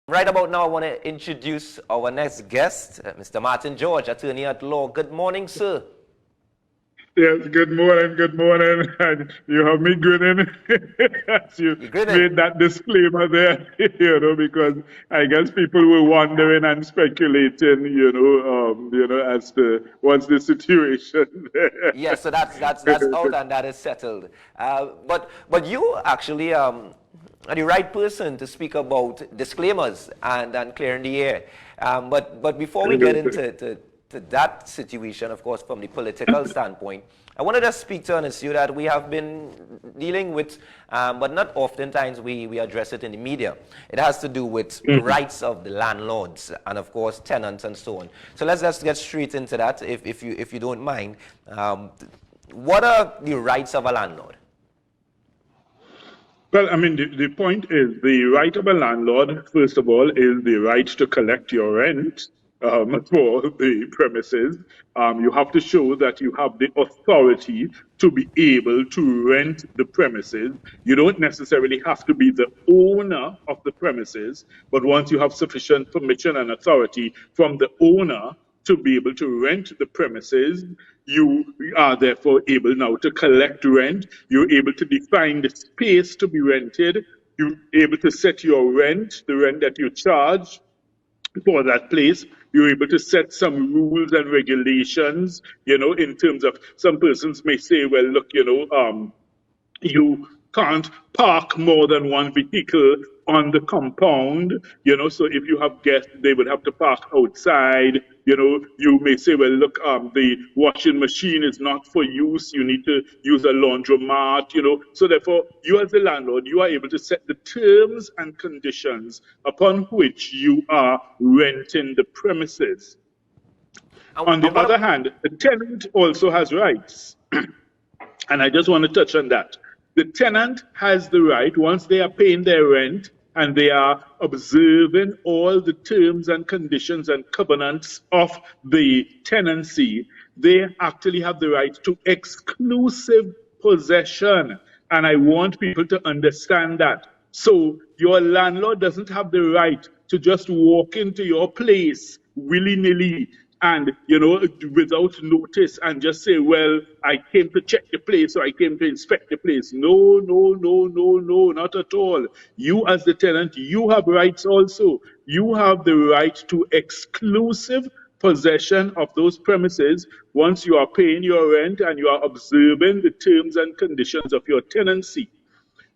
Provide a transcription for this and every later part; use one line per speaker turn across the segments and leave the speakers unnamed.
Right about now, I want to introduce our next guest, Mr. Martin George, attorney at law. Good morning, sir.
Yes, good morning, good morning. And you have me grinning as you
You grinning?
made that disclaimer there, because I guess people were wondering and speculating, as to what's the situation.
Yes, so that's out and that is settled. But you actually are the right person to speak about disclaimers and clearing the air. But before we get into to that situation, of course, from the political standpoint, I wanted to speak to an issue that we have been dealing with, but not oftentimes we address it in the media. It has to do with the rights of the landlords and, of course, tenants and so on. So let's just get straight into that, if you don't mind. What are the rights of a landlord?
Well, I mean, the point is the right of a landlord, first of all, is the right to collect your rent for the premises. You have to show that you have the authority to be able to rent the premises. You don't necessarily have to be the owner of the premises, but once you have sufficient permission and authority from the owner to be able to rent the premises, you are therefore able now to collect rent. You're able to define the space to be rented. You're able to set your rent, the rent that you charge for that place. You're able to set some rules and regulations, in terms of some persons may say, well, look, you can't park more than one vehicle on the compound, so if you have guests, they would have to park outside. You may say, well, look, the washing machine is not for use. You need to use a laundromat, So therefore, you as the landlord, you are able to set the terms and conditions upon which you are renting the premises. On the other hand, the tenant also has rights. And I just want to touch on that. The tenant has the right, once they are paying their rent and they are observing all the terms and conditions and covenants of the tenancy, they actually have the right to exclusive possession. And I want people to understand that. So your landlord doesn't have the right to just walk into your place willy-nilly and, without notice and just say, well, I came to check the place or I came to inspect the place. No, no, no, no, no, not at all. You as the tenant, you have rights also. You have the right to exclusive possession of those premises once you are paying your rent and you are observing the terms and conditions of your tenancy.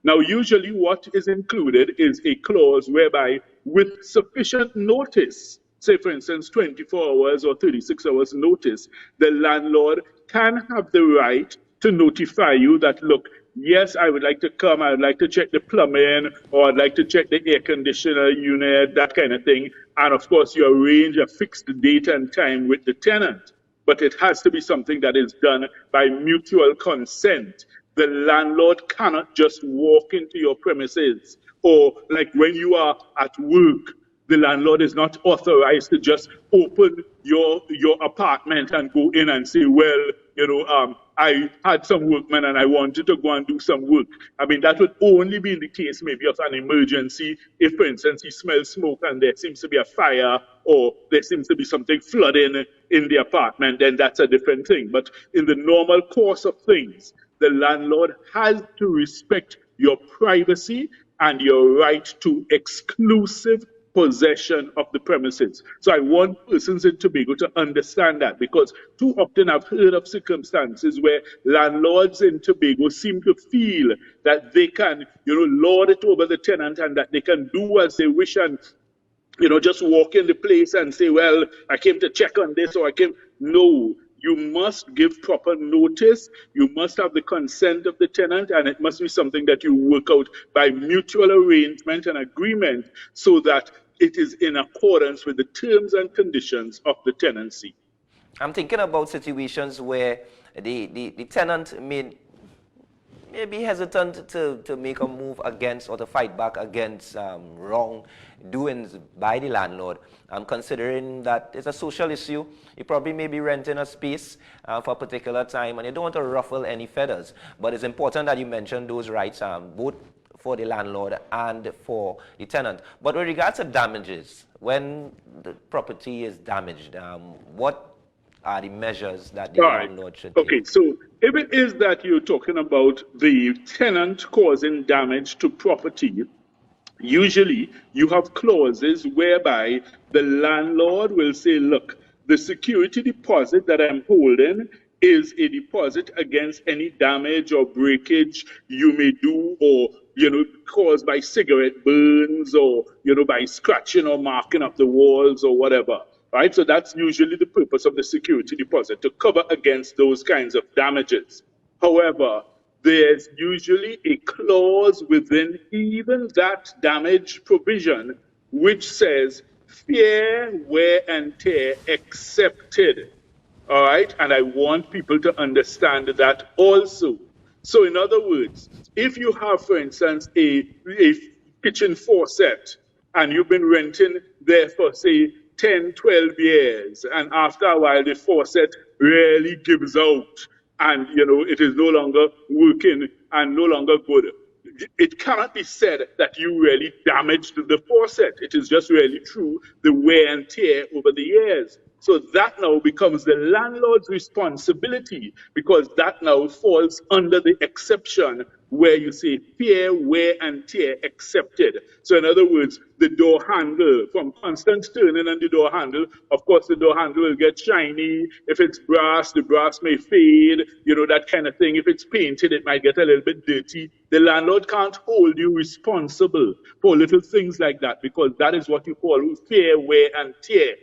Now, usually what is included is a clause whereby with sufficient notice, say for instance 24 hours or 36 hours notice, the landlord can have the right to notify you that, look, yes, I would like to come, I would like to check the plumbing, or I'd like to check the air conditioner unit, that kind of thing. And of course, you arrange a fixed date and time with the tenant. But it has to be something that is done by mutual consent. The landlord cannot just walk into your premises, or like when you are at work, the landlord is not authorized to just open your apartment and go in and say, well, I had some workmen and I wanted to go and do some work. I mean, that would only be in the case maybe of an emergency. If, for instance, you smell smoke and there seems to be a fire or there seems to be something flooding in the apartment, then that's a different thing. But in the normal course of things, the landlord has to respect your privacy and your right to exclusive possession of the premises. So I want persons in Tobago to understand that, because too often I've heard of circumstances where landlords in Tobago seem to feel that they can, lord it over the tenant and that they can do as they wish and just walk in the place and say, well, I came to check on this or I came. No, you must give proper notice. You must have the consent of the tenant, and it must be something that you work out by mutual arrangement and agreement so that it is in accordance with the terms and conditions of the tenancy.
I'm thinking about situations where the tenant may be hesitant to make a move against or to fight back against wrong doings by the landlord. Considering that it's a social issue, you probably may be renting a space for a particular time and you don't want to ruffle any feathers. But it's important that you mention those rights, both for the landlord and for the tenant. But with regards to damages, when the property is damaged, what are the measures that the
All right.
landlord should take?
Okay, so if it is that you're talking about the tenant causing damage to property, usually you have clauses whereby the landlord will say, look, the security deposit that I'm holding is a deposit against any damage or breakage you may do, or caused by cigarette burns, or by scratching or marking up the walls or whatever. Right? So that's usually the purpose of the security deposit, to cover against those kinds of damages. However, there's usually a clause within even that damage provision which says fair wear and tear accepted. All right. And I want people to understand that also. So, in other words, if you have, for instance, a kitchen faucet and you've been renting there for, say, 10, 12 years, and after a while the faucet really gives out and, it is no longer working and no longer good, it cannot be said that you really damaged the faucet. It is just really true, the wear and tear over the years. So that now becomes the landlord's responsibility, because that now falls under the exception where you say fair wear and tear accepted. So in other words, the door handle, from constant turning on the door handle, of course the door handle will get shiny. If it's brass, the brass may fade, that kind of thing. If it's painted, it might get a little bit dirty. The landlord can't hold you responsible for little things like that, because that is what you call fair wear and tear.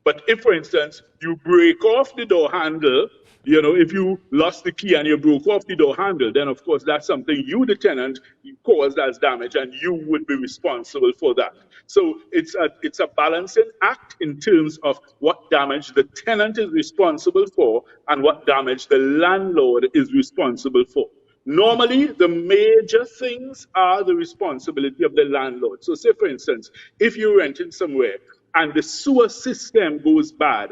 But if, for instance, you break off the door handle, if you lost the key and you broke off the door handle, then of course that's something you, the tenant, caused as damage, and you would be responsible for that. So it's a balancing act in terms of what damage the tenant is responsible for and what damage the landlord is responsible for. Normally, the major things are the responsibility of the landlord. So say, for instance, if you're renting somewhere and the sewer system goes bad,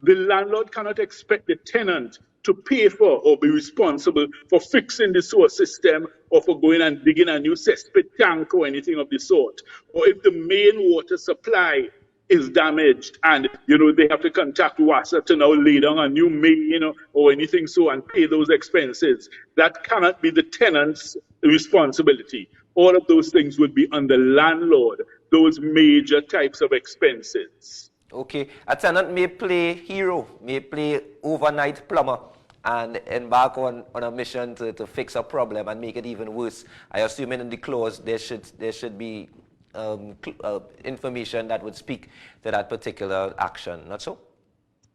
the landlord cannot expect the tenant to pay for or be responsible for fixing the sewer system, or for going and digging a new cesspit tank or anything of the sort. Or if the main water supply is damaged and they have to contact WASA to now lay down a new main or anything, so, and pay those expenses, that cannot be the tenant's responsibility. All of those things would be on the landlord, those major types of expenses.
Okay, a tenant may play hero, may play overnight plumber, and embark on a mission to fix a problem and make it even worse. I assume in the clause there should be information that would speak to that particular action, not so?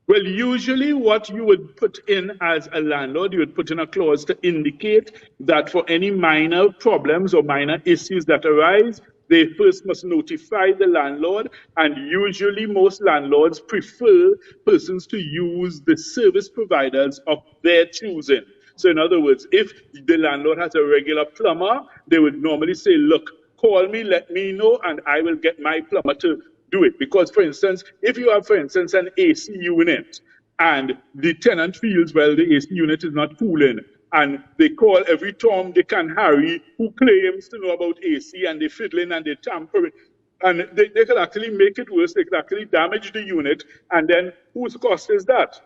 Well, usually what you would put in as a landlord, you would put in a clause to indicate that for any minor problems or minor issues that arise, they first must notify the landlord, and usually most landlords prefer persons to use the service providers of their choosing. So in other words, if the landlord has a regular plumber, they would normally say, look, call me, let me know, and I will get my plumber to do it. Because, for instance, if you have, for instance, an AC unit and the tenant feels, well, the AC unit is not cooling, and they call every Tom, Dick, and Harry who claims to know about AC, and they fiddling and they tampering, and they could actually make it worse. They could actually damage the unit, and then whose cost is that?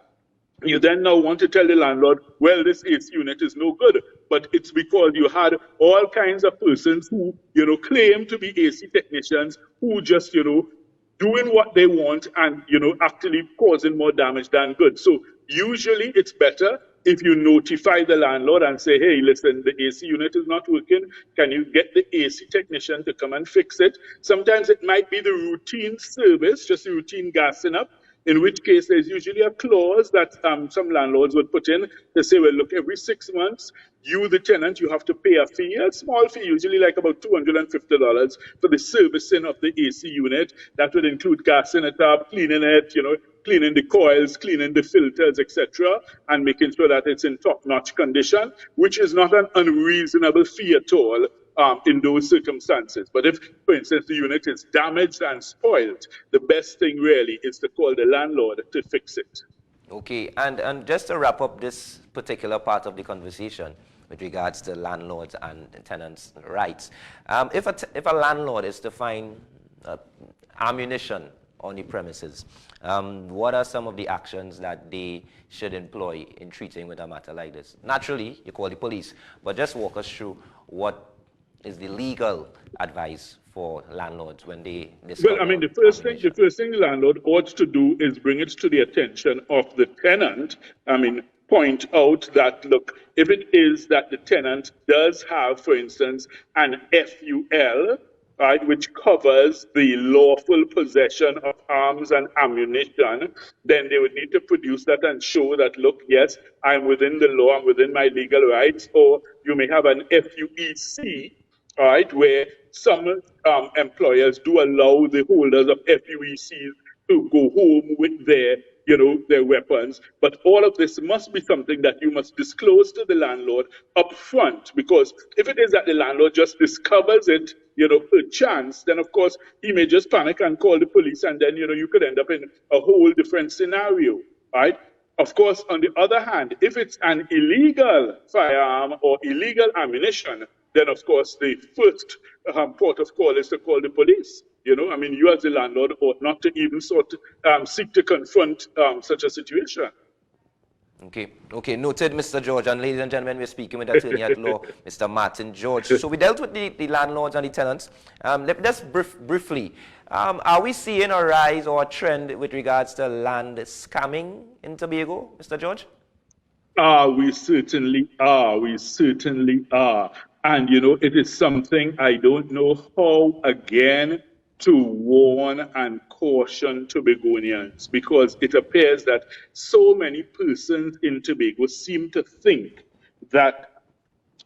You then now want to tell the landlord, well, this AC unit is no good, but it's because you had all kinds of persons who, claim to be AC technicians, who just, doing what they want and, actually causing more damage than good. So usually it's better if you notify the landlord and say, hey, listen, the AC unit is not working. Can you get the AC technician to come and fix it? Sometimes it might be the routine service, just the routine gassing up, in which case there's usually a clause that some landlords would put in to say, well, look, every 6 months, you, the tenant, you have to pay a fee, a small fee, usually like about $250 for the servicing of the AC unit. That would include gassing it up, cleaning it, cleaning the coils, cleaning the filters, etc., and making sure that it's in top-notch condition, which is not an unreasonable fee at all in those circumstances. But if, for instance, the unit is damaged and spoiled, the best thing really is to call the landlord to fix it.
Okay, and just to wrap up this particular part of the conversation, with regards to landlords and tenants' rights. If a landlord is to find ammunition on the premises, what are some of the actions that they should employ in treating with a matter like this? Naturally, you call the police, but just walk us through what is the legal advice for landlords when they discover
Well, I mean,
ammunition?
the first thing the landlord ought to do is bring it to the attention of the tenant. I mean, point out that, look, if it is that the tenant does have, for instance, an FUL, right, which covers the lawful possession of arms and ammunition, then they would need to produce that and show that, look, yes, I'm within the law, I'm within my legal rights. Or you may have an FUEC, all right, where some employers do allow the holders of FUECs to go home with their, their weapons. But all of this must be something that you must disclose to the landlord up front, because if it is that the landlord just discovers it, per chance, then of course he may just panic and call the police, and then, you could end up in a whole different scenario, right? Of course, on the other hand, if it's an illegal firearm or illegal ammunition, then of course the first port of call is to call the police. I mean, you as a landlord ought not to even seek to confront such a situation.
Okay, noted, Mr. George. And ladies and gentlemen, we're speaking with attorney at law, Mr. Martin George. So we dealt with the landlords and the tenants. Let's briefly, are we seeing a rise or a trend with regards to land scamming in Tobago, Mr. George?
We certainly are. We certainly are. And, it is something I don't know how, again, to warn and caution Tobagonians, because it appears that so many persons in Tobago seem to think that,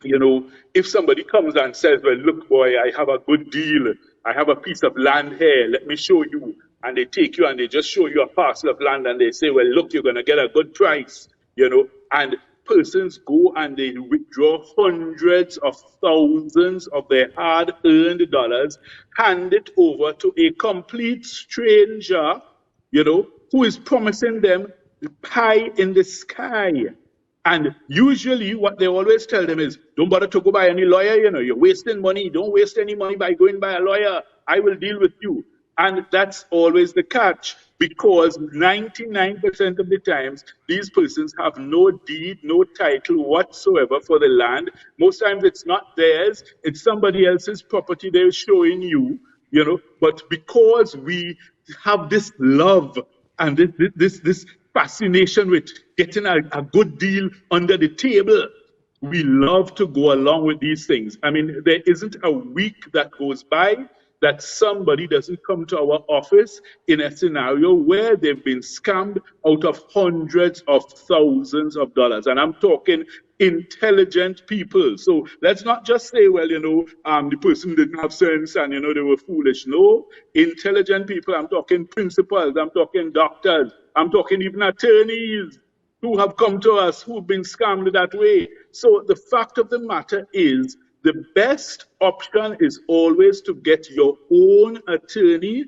if somebody comes and says, well, look, boy, I have a good deal. I have a piece of land here. Let me show you. And they take you and they just show you a parcel of land and they say, well, look, you're going to get a good price, and persons go and they withdraw hundreds of thousands of their hard-earned dollars, hand it over to a complete stranger, who is promising them pie in the sky. And usually what they always tell them is, don't bother to go by any lawyer, you're wasting money. Don't waste any money by going by a lawyer. I will deal with you. And that's always the catch, because 99% of the times, these persons have no deed, no title whatsoever for the land. Most times it's not theirs, it's somebody else's property they're showing you, but because we have this love and this fascination with getting a good deal under the table, we love to go along with these things. I mean, there isn't a week that goes by that somebody doesn't come to our office in a scenario where they've been scammed out of hundreds of thousands of dollars. And I'm talking intelligent people. So let's not just say, well, the person didn't have sense and, they were foolish. No, intelligent people. I'm talking principals. I'm talking doctors. I'm talking even attorneys who have come to us, who've been scammed that way. So the fact of the matter is, the best option is always to get your own attorney,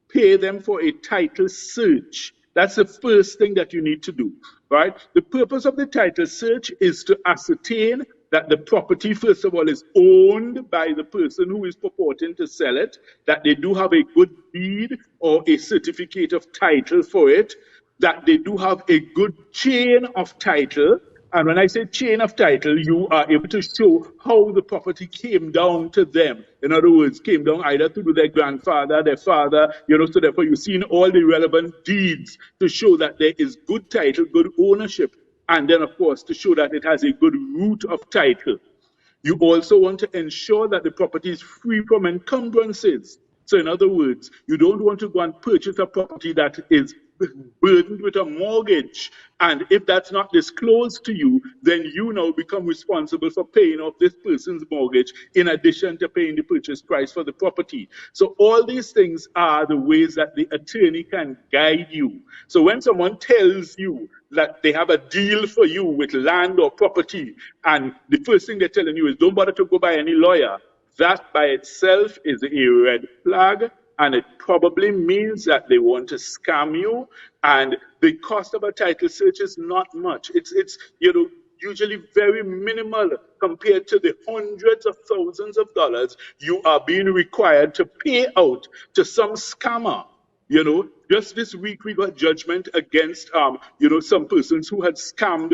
pay them for a title search. That's the first thing that you need to do, right? The purpose of the title search is to ascertain that the property, first of all, is owned by the person who is purporting to sell it, that they do have a good deed or a certificate of title for it, that they do have a good chain of title. And when I say chain of title, you are able to show how the property came down to them. In other words, came down either through their grandfather, their father, so therefore you've seen all the relevant deeds to show that there is good title, good ownership, and then, of course, to show that it has a good root of title. You also want to ensure that the property is free from encumbrances. So in other words, you don't want to go and purchase a property that is burdened with a mortgage. And if that's not disclosed to you, then you now become responsible for paying off this person's mortgage in addition to paying the purchase price for the property. So all these things are the ways that the attorney can guide you. So when someone tells you that they have a deal for you with land or property, and the first thing they're telling you is don't bother to go by any lawyer, that by itself is a red flag, and it probably means that they want to scam you. And the cost of a title search is not much. It's usually very minimal compared to the hundreds of thousands of dollars you are being required to pay out to some scammer. Just this week we got judgment against, some persons who had scammed,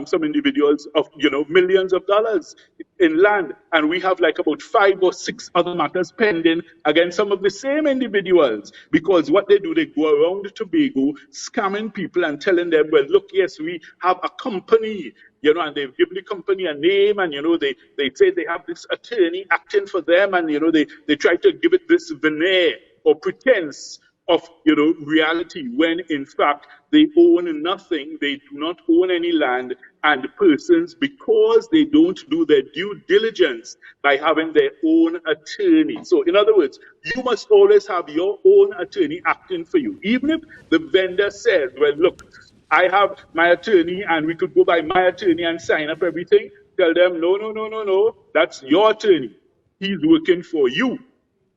some individuals of, millions of dollars in land. And we have like about 5 or 6 other matters pending against some of the same individuals. Because what they do, they go around Tobago scamming people and telling them, well, look, yes, we have a company, and they've given the company a name, and, they say they have this attorney acting for them, and, they try to give it this veneer or pretense of reality, when in fact they own nothing, they do not own any land, and persons, because they don't do their due diligence by having their own attorney. So in other words, you must always have your own attorney acting for you. Even if the vendor says, well, look, I have my attorney and we could go by my attorney and sign up everything, tell them, no, that's your attorney. He's working for you.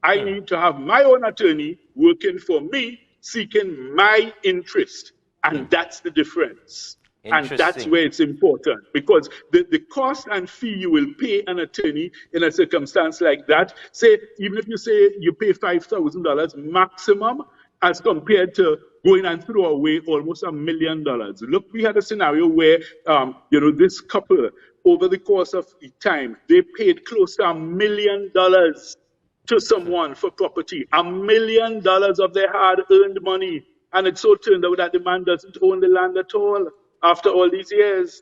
I need to have my own attorney working for me, seeking my interest. And that's the difference. And that's where it's important, because the cost and fee you will pay an attorney in a circumstance like that, say, even if you say you pay $5,000 maximum, as compared to going and throw away almost $1 million. Look, we had a scenario where, this couple, over the course of time, they paid close to $1 million to someone for property, $1 million of their hard-earned money, and it so turned out that the man doesn't own the land at all after all these years.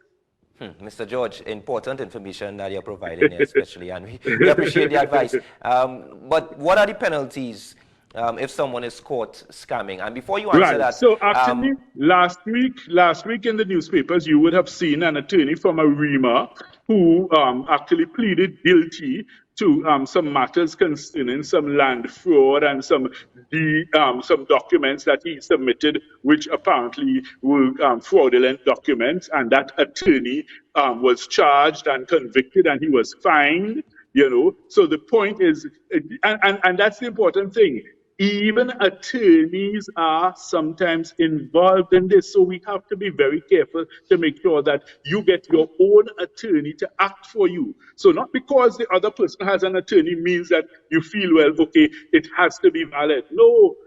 Mr. George, important information that you're providing here, especially, and we appreciate the advice. But what are the penalties if someone is caught scamming? And before you answer that,
so actually, last week in the newspapers, you would have seen an attorney from Arima who actually pleaded guilty to some matters concerning some land fraud and some documents that he submitted, which apparently were fraudulent documents, and that attorney was charged and convicted, and he was fined. So the point is, and that's the important thing. Even attorneys are sometimes involved in this, so we have to be very careful to make sure that you get your own attorney to act for you. So not because the other person has an attorney means that you feel, well, okay, it has to be valid. No,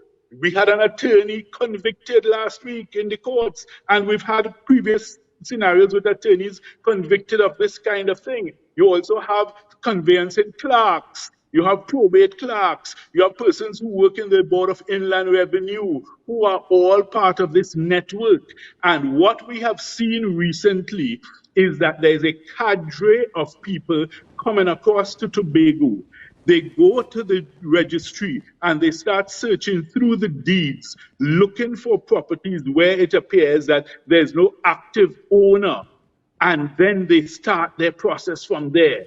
we had an attorney convicted last week in the courts, and we've had previous scenarios with attorneys convicted of this kind of thing. You also have conveyancing clerks. You have probate clerks. You have persons who work in the Board of Inland Revenue, who are all part of this network. And what we have seen recently is that there's a cadre of people coming across to Tobago. They go to the registry and they start searching through the deeds, looking for properties where it appears that there's no active owner. And then they start their process from there.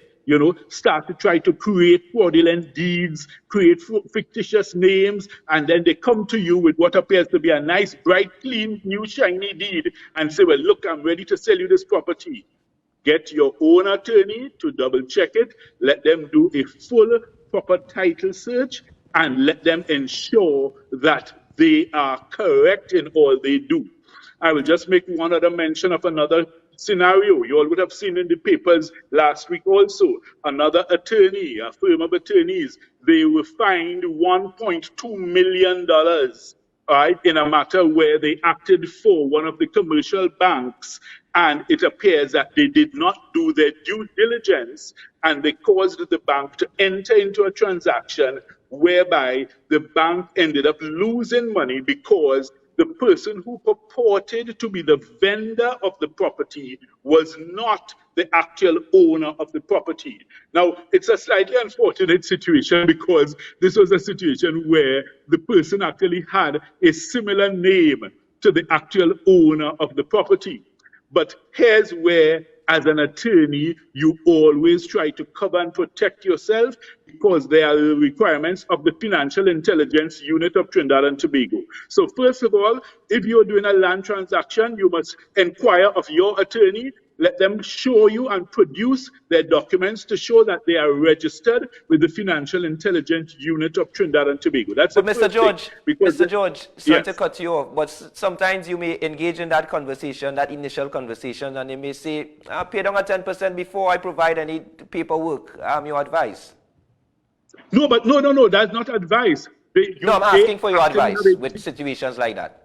Start to try to create fraudulent deeds, create fictitious names, and then they come to you with what appears to be a nice, bright, clean, new, shiny deed and say, well, look, I'm ready to sell you this property. Get your own attorney to double check it, let them do a full, proper title search, and let them ensure that they are correct in all they do. I will just make one other mention of another scenario. You all would have seen in the papers last week also. Another attorney, a firm of attorneys, they were fined $1.2 million, right, in a matter where they acted for one of the commercial banks. And it appears that they did not do their due diligence, and they caused the bank to enter into a transaction whereby the bank ended up losing money because the person who purported to be the vendor of the property was not the actual owner of the property. Now, it's a slightly unfortunate situation because this was a situation where the person actually had a similar name to the actual owner of the property. But here's where, as an attorney, you always try to cover and protect yourself because there are requirements of the Financial Intelligence Unit of Trinidad and Tobago. So first of all, if you're doing a land transaction, you must inquire of your attorney, let them show you and produce their documents to show that they are registered with the Financial Intelligence Unit of Trinidad and Tobago. That's the
But Mr.
first thing.
George,
Because
Mr. George, sorry to
yes.
cut you off, but sometimes you may engage in that conversation, that initial conversation, and you may say, I'll pay down at 10% before I provide any paperwork. Your advice.
No, but no, that's not advice.
No, I'm
They
asking for your
actually have
advice with situations like that.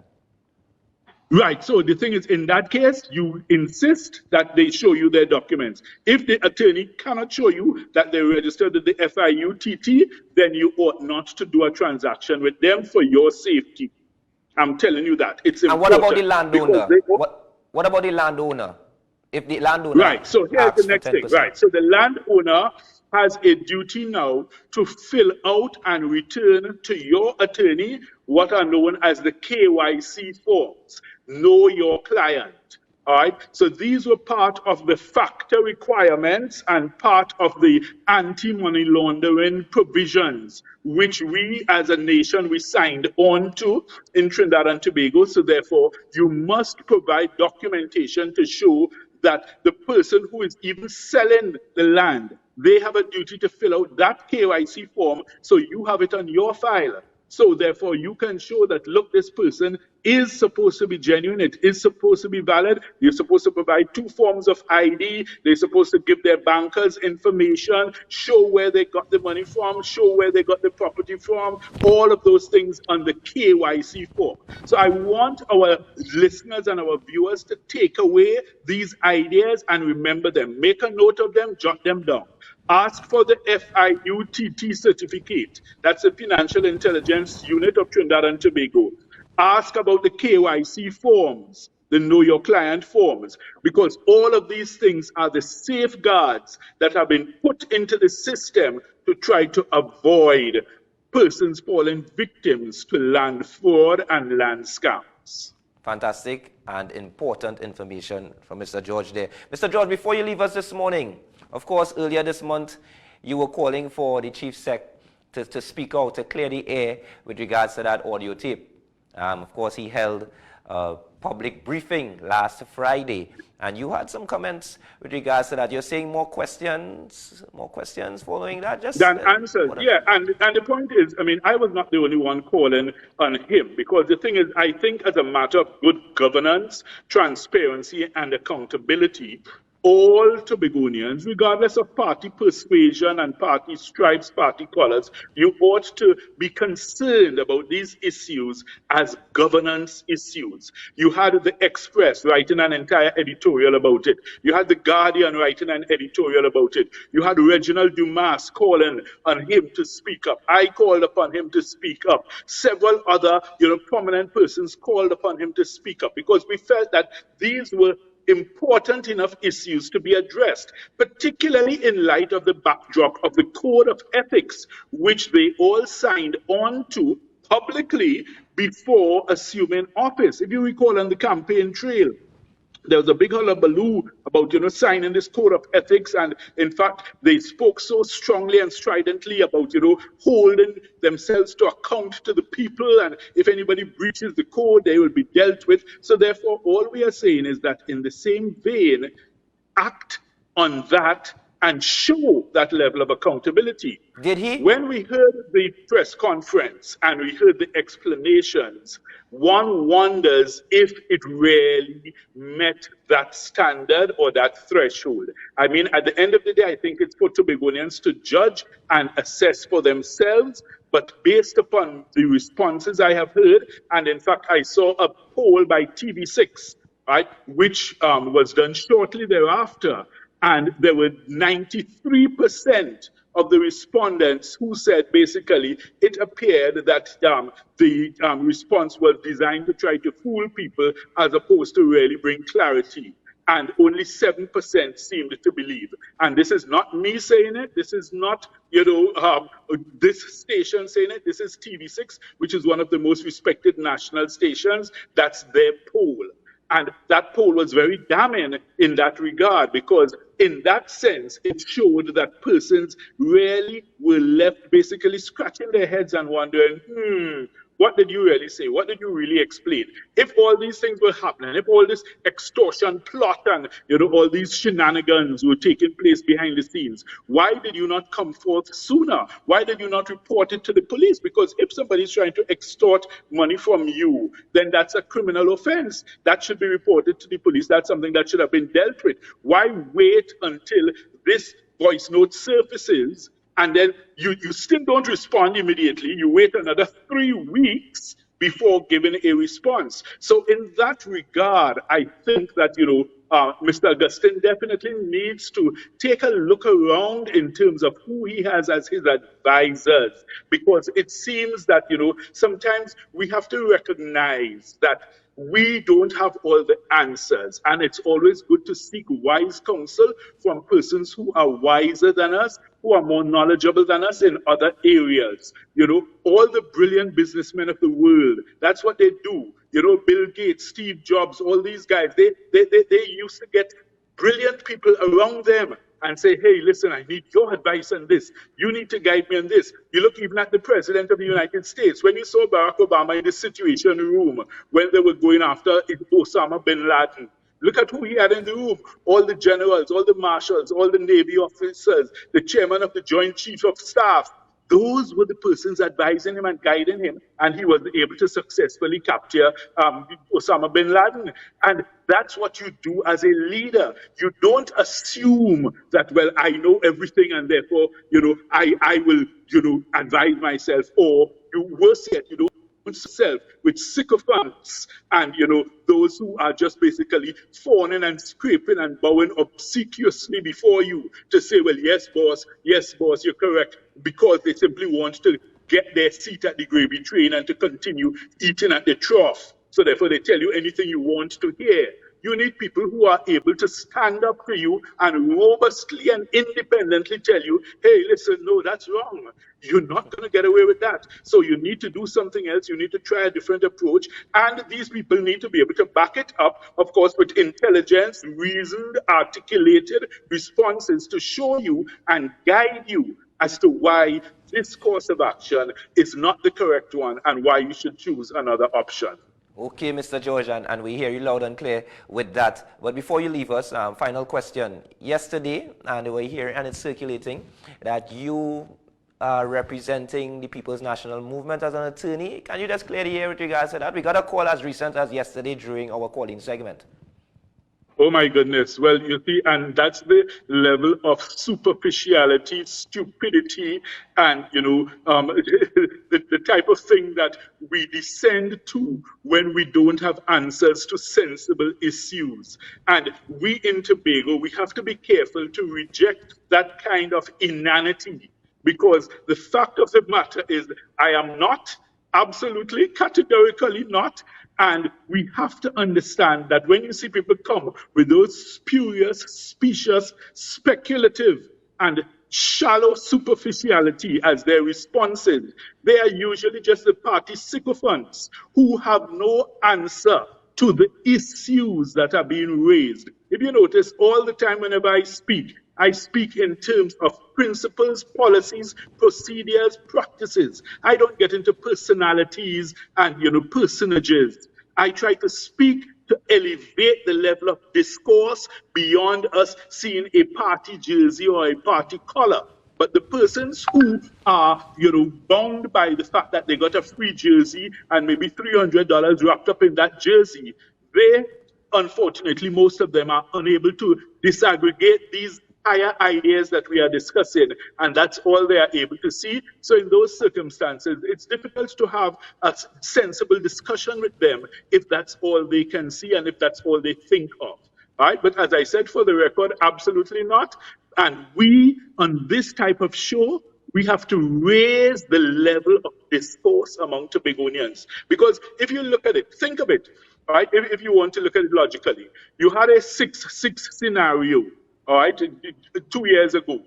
Right. So the thing is, in that case, you insist that they show you their documents. If the attorney cannot show you that they registered with the FIUTT, then you ought not to do a transaction with them for your safety. I'm telling you that. It's
And
important.
what about the landowner?
Because
What about the landowner? If the landowner
right. So here's the
asks for
next thing.
10%.
Right. So the landowner has a duty now to fill out and return to your attorney what are known as the KYC forms. Know your client. All right. So these were part of the FACTA requirements and part of the anti-money laundering provisions, which we as a nation, we signed on to in Trinidad and Tobago. So therefore, you must provide documentation to show that the person who is even selling the land, they have a duty to fill out that KYC form so you have it on your file. So therefore, you can show that, look, this person is supposed to be genuine. It is supposed to be valid. You're supposed to provide 2 forms of ID. They're supposed to give their bankers information, show where they got the money from, show where they got the property from, all of those things on the KYC form. So I want our listeners and our viewers to take away these ideas and remember them. Make a note of them, jot them down. Ask for the FIUTT certificate. That's the Financial Intelligence Unit of Trinidad and Tobago. Ask about the KYC forms, the Know Your Client forms, because all of these things are the safeguards that have been put into the system to try to avoid persons falling victims to land fraud and land scams.
Fantastic and important information from Mr. George there. Mr. George, before you leave us this morning, of course, earlier this month, you were calling for the Chief Sec to speak out, to clear the air with regards to that audio tape. Of course, he held a public briefing last Friday, and you had some comments with regards to that. You're saying more questions following that? Just
than answers. Yeah, and the point is, I mean, I was not the only one calling on him, because the thing is, I think as a matter of good governance, transparency, and accountability, all Tobagonians, regardless of party persuasion and party stripes, party colors, you ought to be concerned about these issues as governance issues. You had the Express writing an entire editorial about it. You had the Guardian writing an editorial about it. You had Reginald Dumas calling on him to speak up. I called upon him to speak up. Several other, prominent persons called upon him to speak up, because we felt that these were important enough issues to be addressed, particularly in light of the backdrop of the Code of Ethics, which they all signed on to publicly before assuming office. If you recall, on the campaign trail, there was a big hullabaloo about, signing this code of ethics. And in fact, they spoke so strongly and stridently about, holding themselves to account to the people. And if anybody breaches the code, they will be dealt with. So therefore, all we are saying is that in the same vein, act on that and show that level of accountability.
Did he?
When we heard the press conference and we heard the explanations, one wonders if it really met that standard or that threshold. I mean, at the end of the day, I think it's for Tobagonians to judge and assess for themselves. But based upon the responses I have heard, and in fact, I saw a poll by TV6, right, which was done shortly thereafter, and there were 93% of the respondents who said basically it appeared that the response was designed to try to fool people as opposed to really bring clarity. And only 7% seemed to believe. And this is not me saying it. This is not, this station saying it. This is TV6, which is one of the most respected national stations. That's their poll. And that poll was very damning in that regard, because in that sense, it showed that persons really were left basically scratching their heads and wondering, what did you really say? What did you really explain? If all these things were happening, if all this extortion plot and all these shenanigans were taking place behind the scenes, why did you not come forth sooner? Why did you not report it to the police? Because if somebody's trying to extort money from you, then that's a criminal offense. That should be reported to the police. That's something that should have been dealt with. Why wait until this voice note surfaces and then you still don't respond immediately? You wait another 3 weeks before giving a response. So in that regard, I think that, Mr. Augustine definitely needs to take a look around in terms of who he has as his advisors, because it seems that, sometimes we have to recognize that we don't have all the answers, and it's always good to seek wise counsel from persons who are wiser than us, who are more knowledgeable than us in other areas. All the brilliant businessmen of the world, that's what they do. Bill Gates, Steve Jobs, all these guys, they used to get brilliant people around them and say, hey, listen, I need your advice on this. You need to guide me on this. You look even at the President of the United States. When you saw Barack Obama in the Situation Room, when they were going after Osama bin Laden, look at who he had in the room. All the generals, all the marshals, all the Navy officers, the chairman of the Joint Chiefs of Staff. Those were the persons advising him and guiding him, and he was able to successfully capture Osama bin Laden. And that's what you do as a leader. You don't assume that, well, I know everything, and therefore, I will, advise myself, or worse yet, you don't self with sycophants and those who are just basically fawning and scraping and bowing obsequiously before you to say, well, yes boss, you're correct, because they simply want to get their seat at the gravy train and to continue eating at the trough. So therefore they tell you anything you want to hear. You need people who are able to stand up to you and robustly and independently tell you, hey, listen, no, that's wrong. You're not going to get away with that. So you need to do something else. You need to try a different approach. And these people need to be able to back it up, of course, with intelligence, reasoned, articulated responses to show you and guide you as to why this course of action is not the correct one and why you should choose another option.
Okay, Mr. George, and we hear you loud and clear with that. But before you leave us, final question. Yesterday, and we're here and it's circulating, that you are representing the People's National Movement as an attorney. Can you just clear the air with regards to that? We got a call as recent as yesterday during our calling segment.
Oh my goodness. Well, you see, and that's the level of superficiality, stupidity, and, the type of thing that we descend to when we don't have answers to sensible issues. And we in Tobago, we have to be careful to reject that kind of inanity, because the fact of the matter is I am not, absolutely, categorically not. And we have to understand that when you see people come with those spurious, specious, speculative, and shallow superficiality as their responses, they are usually just the party sycophants who have no answer to the issues that are being raised. If you notice, all the time whenever I speak in terms of principles, policies, procedures, practices. I don't get into personalities and, personages. I try to speak to elevate the level of discourse beyond us seeing a party jersey or a party collar. But the persons who are, bound by the fact that they got a free jersey and maybe $300 wrapped up in that jersey, they, unfortunately, most of them are unable to disaggregate these higher ideas that we are discussing, and that's all they are able to see. So in those circumstances, it's difficult to have a sensible discussion with them if that's all they can see and if that's all they think of. All right? But as I said, for the record, absolutely not. And we, on this type of show, we have to raise the level of discourse among Tobagonians. Because if you look at it, think of it, all right? If you want to look at it logically, you had a 6-6 scenario, all right, 2 years ago.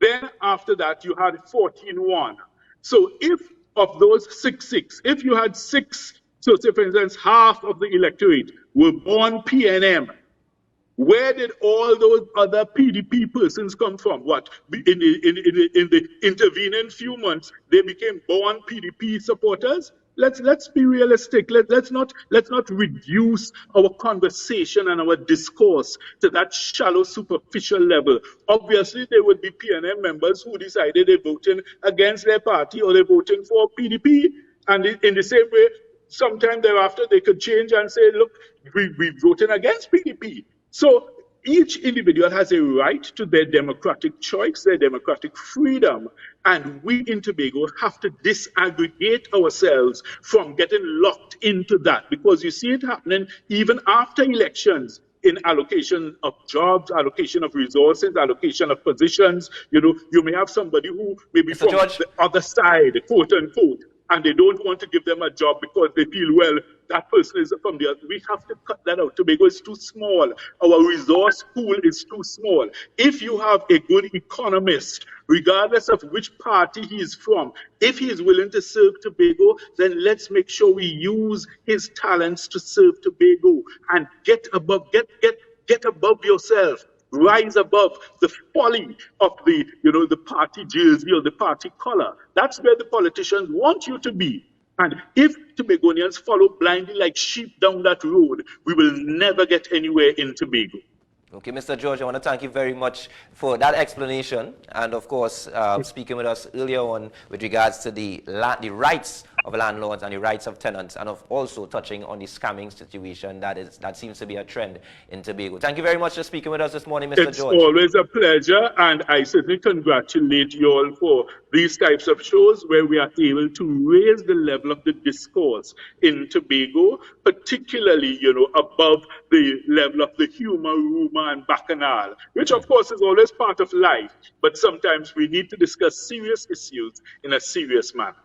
Then after that, you had 14-1. So if of those 6-6, if you had 6, so say for instance, half of the electorate were born PNM, where did all those other PDP persons come from? What? In the intervening few months, they became born PDP supporters? Let's be realistic. Let's not reduce our conversation and our discourse to that shallow, superficial level. Obviously, there would be PNM members who decided they're voting against their party or they're voting for PDP, and in the same way, sometime thereafter they could change and say, "Look, we're voting against PDP." So each individual has a right to their democratic choice, their democratic freedom. And we in Tobago have to disaggregate ourselves from getting locked into that, because you see it happening even after elections in allocation of jobs, allocation of resources, allocation of positions. You may have somebody who may be
Mr.
from
George,
the other side, quote unquote, and they don't want to give them a job because they feel, well, that person is from the other. We have to cut that out. Tobago is too small. Our resource pool is too small. If you have a good economist, regardless of which party he is from, if he is willing to serve Tobago, then let's make sure we use his talents to serve Tobago and get above yourself. Rise above the folly of the party jersey or the party color. That's where the politicians want you to be. And if Tobagonians follow blindly like sheep down that road, we will never get anywhere in Tobago.
okay, Mr. George, I want to thank you very much for that explanation, and of course, speaking with us earlier on with regards to the rights of landlords and the rights of tenants, and of also touching on the scamming situation that seems to be a trend in Tobago. Thank you very much for speaking with us this morning, Mr.
It's
George.
always a pleasure, and I certainly congratulate you all for these types of shows where we are able to raise the level of the discourse in Tobago, particularly, above the level of the humor, rumor, and bacchanal, which of course is always part of life, but sometimes we need to discuss serious issues in a serious manner.